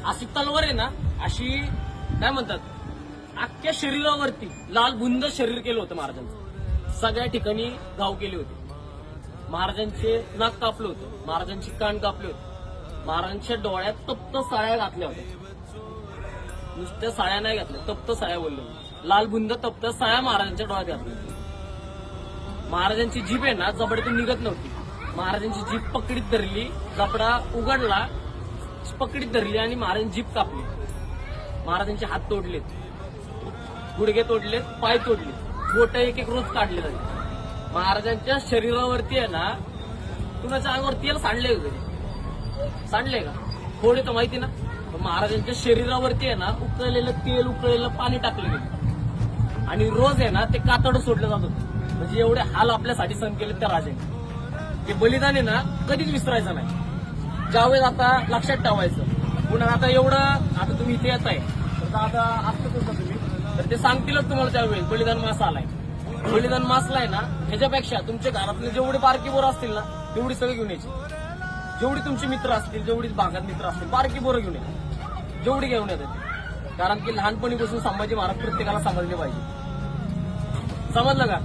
अशी तलवार आहे ना, अशी काय म्हणतात, अख्ख्या शरीरावरती लाल बुंद शरीर केलं होतं महाराजांचं. सगळ्या ठिकाणी घाव केले होते. महाराजांचे नाक कापलं होतं, महाराजांची कान कापले होते, महाराजांच्या डोळ्यात तप्त साळ्या घातल्या होत्या. नुसत्या साळ्या नाही घातल्या, तप्त साळ्या बोललो. लाल बुंद तप्त साळ्या महाराजांच्या डोळ्यात घातल्या. महाराजांची जीभ आहे ना जबड्यातून निघत नव्हती. महाराजांची जीभ पकडीत धरली, जबडा उघडला, पकडीत धरली आणि महाराजांची जीभ कापली. महाराजांचे हात तोडलेत, गुडघे तोडलेत, पाय तोडलेत, बोट एक एक रोज काढले जाते. महाराजांच्या शरीरावरती आहे ना, कुणाच्या अंगावर तेल सांडले का कधी? सांडले का? थोडे तर माहिती ना. महाराजांच्या शरीरावरती आहे ना उकळलेलं तेल, उकळलेलं पाणी टाकलं गेलं आणि रोज आहे ना ते कातडं सोडलं जात होतं. म्हणजे एवढे हाल आपल्यासाठी सहन केले त्या राजाने. ते बलिदान आहे ना कधीच विसरायचं नाही. ज्यावेळेस आता लक्षात ठेवायचं. पुन्हा आता एवढं, आता तुम्ही इथे येत आहे तर आता असतं कसं तुम्ही, तर ते सांगतीलच तुम्हाला त्यावेळेस बलिदान मास आलाय. बलिदान मासलाय ना, ह्याच्यापेक्षा तुमच्या घरातले जेवढे बारकी बोरं असतील ना तेवढी सगळी घेऊन यायची. जेवढी तुमचे मित्र असतील, जेवढी भागात मित्र असतील, बारकी बोरं घेऊन या, जेवढी घेऊन येतात. कारण की लहानपणीपासून संभाजी महाराज प्रत्येकाला समजले पाहिजे. समजलं का?